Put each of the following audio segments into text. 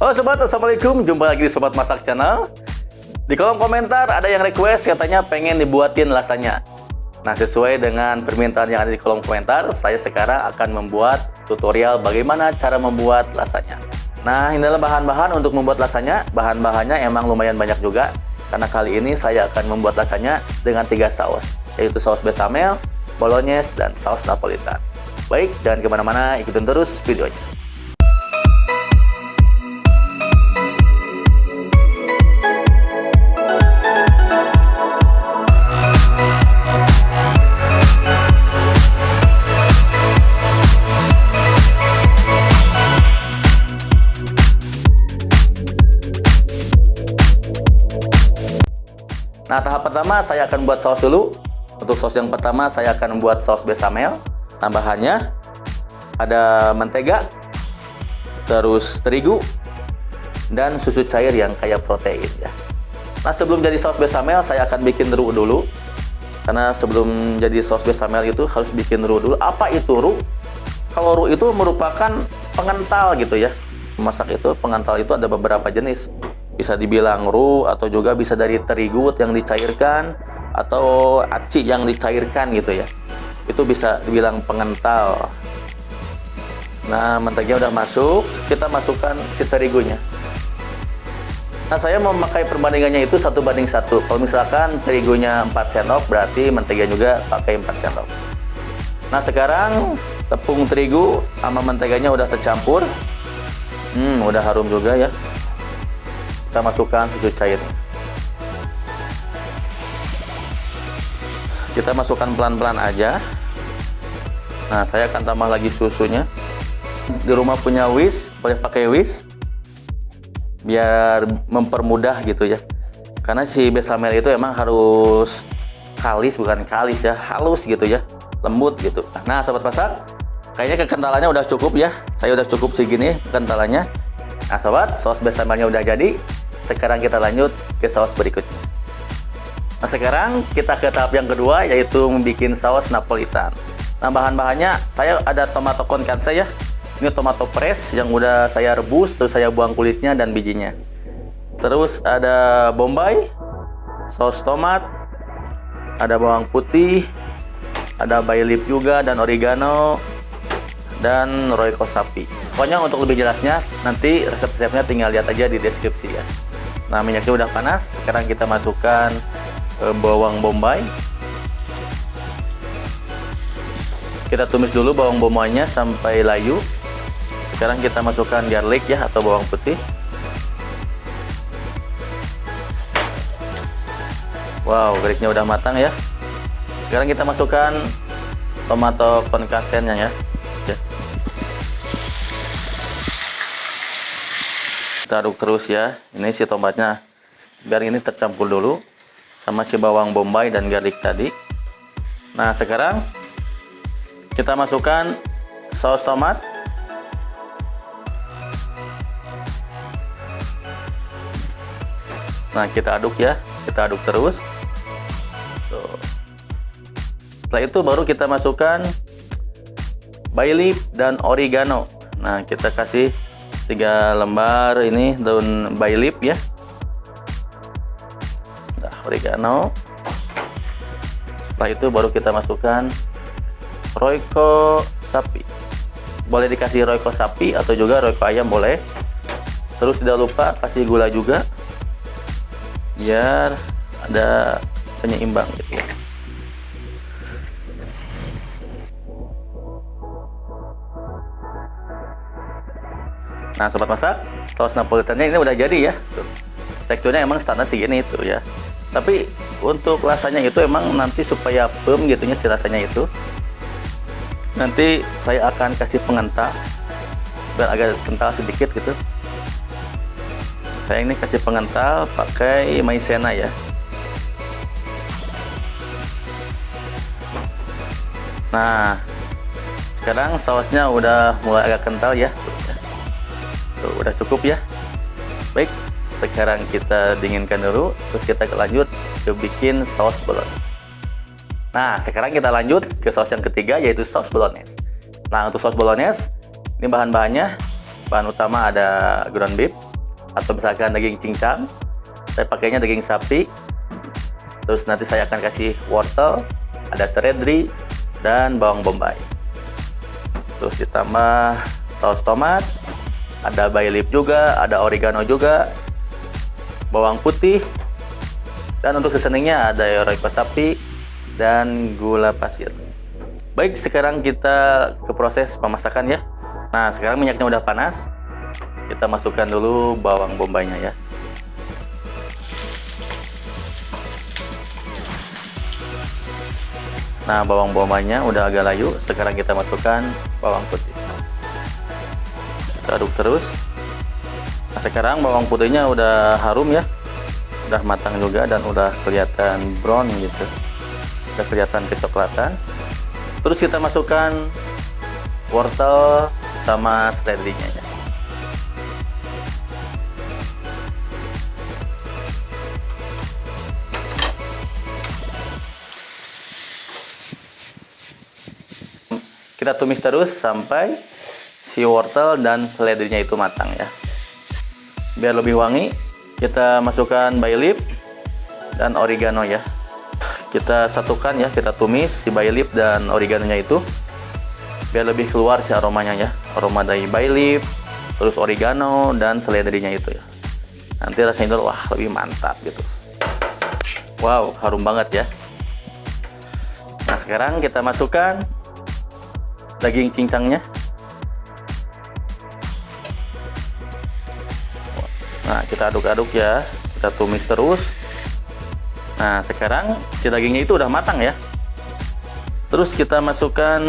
Halo sobat, assalamualaikum. Jumpa lagi di Sobat Masak Channel. Di kolom komentar ada yang request katanya pengen dibuatin lasanya. Nah, sesuai dengan permintaan yang ada di kolom komentar, saya sekarang akan membuat tutorial bagaimana cara membuat lasanya. Nah, ini adalah bahan-bahan untuk membuat lasanya. Bahan-bahannya emang lumayan banyak juga, karena kali ini saya akan membuat lasanya dengan 3 saus, yaitu saus bechamel, bolognese, dan saus napolitan. Baik, jangan kemana-mana, ikutin terus videonya. Nah, tahap pertama saya akan buat saus dulu. Untuk saus yang pertama saya akan membuat saus bechamel. Nah, bahannya ada mentega, terus terigu, dan susu cair yang kaya protein ya. Nah, sebelum jadi saus bechamel saya akan bikin roux dulu. Karena sebelum jadi saus bechamel itu harus bikin roux dulu. Apa itu roux? Kalau roux itu merupakan pengental gitu ya. Memasak itu pengental itu ada beberapa jenis. Bisa dibilang roux atau juga bisa dari terigu yang dicairkan atau aci yang dicairkan gitu ya. Itu bisa dibilang pengental. Nah, mentega udah masuk, kita masukkan si terigunya. Nah, saya mau memakai perbandingannya itu 1:1. Kalau misalkan terigunya 4 sendok, berarti mentega juga pakai 4 sendok. Nah, sekarang tepung terigu sama menteganya udah tercampur. Udah harum juga ya. Kita masukkan susu cair. Kita masukkan pelan-pelan aja. Nah, saya akan tambah lagi susunya. Di rumah punya whisk, boleh pakai whisk biar mempermudah gitu ya. Karena si bechamel itu emang harus kalis, bukan kalis ya, halus gitu ya, lembut gitu. Nah, sobat masak, kayaknya kekentalannya udah cukup ya. Saya udah cukup segini kekentalannya. Nah, sobat, saus bechamelnya udah jadi. Sekarang kita lanjut ke saus berikutnya. Nah, sekarang kita ke tahap yang kedua, yaitu membuat saus napolitan. Nah, bahan-bahannya saya ada tomato concasse ya. Ini tomato fresh yang udah saya rebus, terus saya buang kulitnya dan bijinya. Terus ada bombay, saus tomat, ada bawang putih, ada bay leaf juga, dan oregano, dan royco sapi. Pokoknya untuk lebih jelasnya nanti resep-resepnya tinggal lihat aja di deskripsi ya. Nah, minyaknya udah panas. Sekarang kita masukkan bawang bombay. Kita tumis dulu bawang bombaynya sampai layu. Sekarang kita masukkan garlic ya, atau bawang putih. Wow, garlicnya udah matang ya. Sekarang kita masukkan tomato concasse-nya ya. Kita aduk terus ya. Ini si tomatnya biar ini tercampur dulu sama si bawang bombay dan garlic tadi. Nah, sekarang kita masukkan saus tomat. Nah, kita aduk ya. Kita aduk terus. Tuh. Setelah itu baru kita masukkan bay leaf dan oregano. Nah, kita kasih 3 lembar ini daun bay leaf ya. Nah, oregano. Setelah itu baru kita masukkan royco sapi. Boleh dikasih royco sapi atau juga royco ayam boleh. Terus tidak lupa kasih gula juga biar ada penyeimbang gitu ya. Nah, sobat masak, saus napolitannya ini udah jadi ya. Tuh. Teksturnya emang standar segini itu ya. Tapi untuk rasanya itu emang nanti supaya firm gitu ya si rasanya itu. Nanti saya akan kasih pengental biar agak kental sedikit gitu. Saya ini kasih pengental pakai maizena ya. Nah, sekarang sausnya udah mulai agak kental ya. Tuh, udah cukup ya. Baik, sekarang kita dinginkan dulu, terus kita lanjut ke bikin saus bolognese. Nah, sekarang kita lanjut ke saus yang ketiga, yaitu saus bolognese. Nah, untuk saus bolognese, ini bahan-bahannya, bahan utama ada ground beef, atau misalkan daging cincang. Saya pakainya daging sapi. Terus nanti saya akan kasih wortel, ada seledri, dan bawang bombay. Terus ditambah saus tomat, ada bay leaf juga, ada oregano juga, bawang putih, dan untuk seasoningnya ada roiko sapi dan gula pasir. Baik, sekarang kita ke proses pemasakan ya. Nah, sekarang minyaknya udah panas. Kita masukkan dulu bawang bombaynya ya. Nah, bawang bombaynya udah agak layu. Sekarang kita masukkan bawang putih. Kita aduk terus. Nah, sekarang bawang putihnya udah harum ya. Udah matang juga dan udah kelihatan brown gitu. Udah kelihatan kecoklatan. Terus kita masukkan wortel sama seledrinya ya. Kita tumis terus sampai si wortel dan seledrinya itu matang ya. Biar lebih wangi, kita masukkan bay leaf dan oregano ya. Kita satukan ya, kita tumis si bay leaf dan oreganonya itu biar lebih keluar si aromanya ya. Aroma dari bay leaf, terus oregano dan seledrinya itu ya. Nanti rasanya itu wah lebih mantap gitu. Wow, harum banget ya. Nah, sekarang kita masukkan daging cincangnya. Nah, kita aduk-aduk ya, kita tumis terus. Nah, sekarang si dagingnya itu udah matang ya. Terus kita masukkan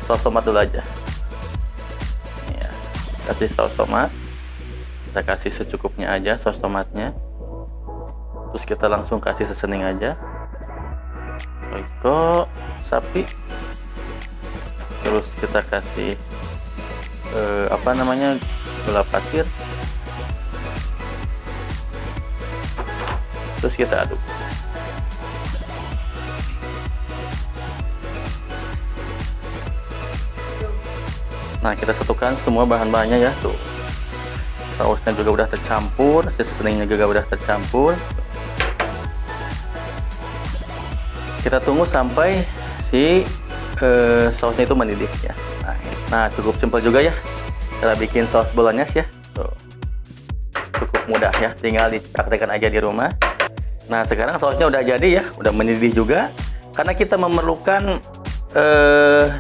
saus tomat dulu aja. Ya, kasih saus tomat. Kita kasih secukupnya aja saus tomatnya. Terus kita langsung kasih seasoning aja. Roiko sapi. Terus kita kasih gula pasir. Terus kita aduk. Nah, kita satukan semua bahan-bahannya ya. Tuh, sausnya juga udah tercampur, seasoningnya juga udah tercampur. Kita tunggu sampai si sausnya itu mendidih ya. Nah, cukup simpel juga ya cara bikin saus bolognese ya. Tuh, cukup mudah ya, tinggal dipraktekkan aja di rumah. Nah, sekarang sausnya udah jadi ya, udah mendidih juga. Karena kita memerlukan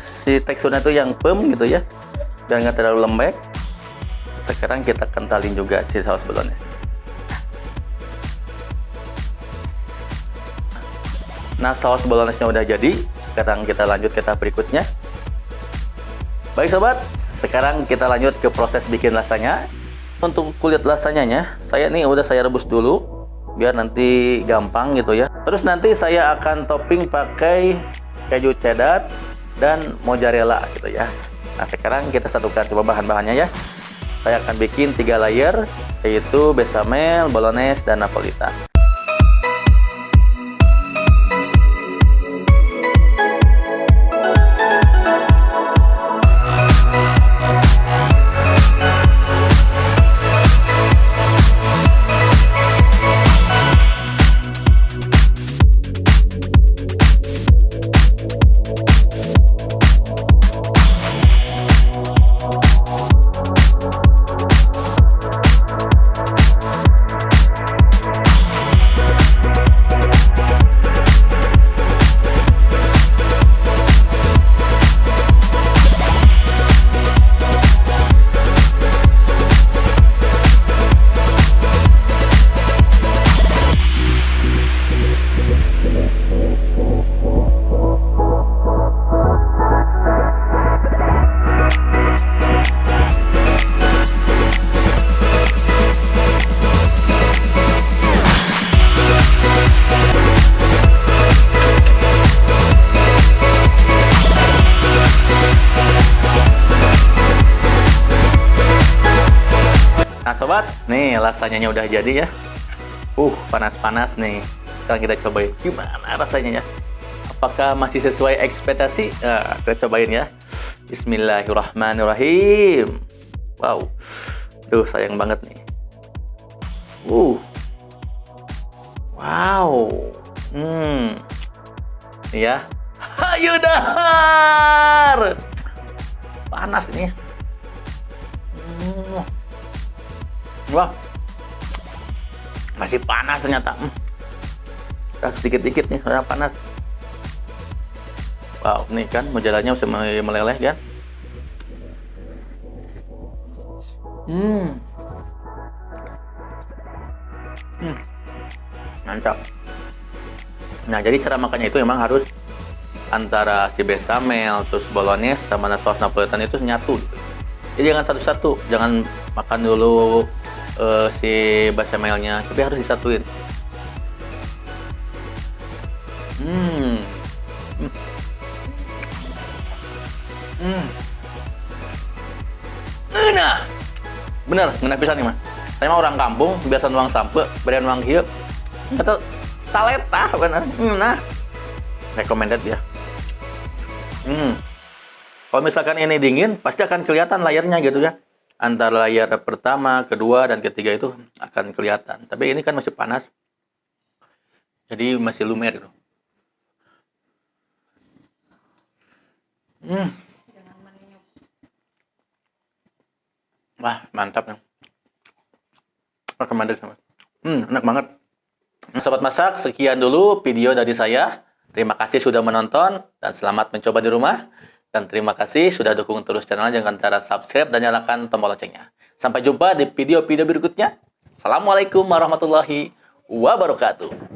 si teksturnya itu yang firm gitu ya, dan nggak terlalu lembek. Sekarang kita kentalin juga si saus bolognese. Nah, saus bolognese-nya udah jadi. Sekarang kita lanjut ke tahap berikutnya. Baik sobat, sekarang kita lanjut ke proses bikin lasanya. Untuk kulit lasanyanya, saya rebus dulu biar nanti gampang gitu ya. Terus nanti saya akan topping pakai keju cheddar dan mozzarella gitu ya. Nah, sekarang kita satukan coba bahan-bahannya ya. Saya akan bikin 3 layer, yaitu bechamel, bolognese, dan napolitan. Nah sobat, nih lasanya udah jadi ya. Panas-panas nih. Sekarang kita cobain gimana rasanya ya. Apakah masih sesuai ekspektasi? Nah, kita cobain ya. Bismillahirrahmanirrahim. Wow. Duh, sayang banget nih. Wow. Ya. Hayu dahar. Panas ini. Wah. Masih panas ternyata. Sedikit-dikit nih, soalnya panas. Wow, nih kan mozzarellanya masih meleleh kan? Mantap. Nah, jadi cara makannya itu memang harus antara si bechamel, terus bolognese sama saus napolitan itu nyatu. Jadi jangan satu-satu, jangan makan dulu si bechamelnya, tapi harus disatuin. Nah, bener, nggak bisa nih mah. Saya mah orang kampung, biasa nuang sampe, berian nuang hiu. Atau saleta, bener. Nah, recommended ya. Kalau misalkan ini dingin, pasti akan kelihatan layarnya gitu ya. Antara layar pertama, kedua, dan ketiga itu akan kelihatan. Tapi ini kan masih panas, jadi masih lumer gitu. Wah, mantap ya. Recommended sama. Enak banget. Sobat masak, sekian dulu video dari saya. Terima kasih sudah menonton dan selamat mencoba di rumah. Dan terima kasih sudah dukung terus channel, jangan cara subscribe dan nyalakan tombol loncengnya. Sampai jumpa di video-video berikutnya. Assalamualaikum warahmatullahi wabarakatuh.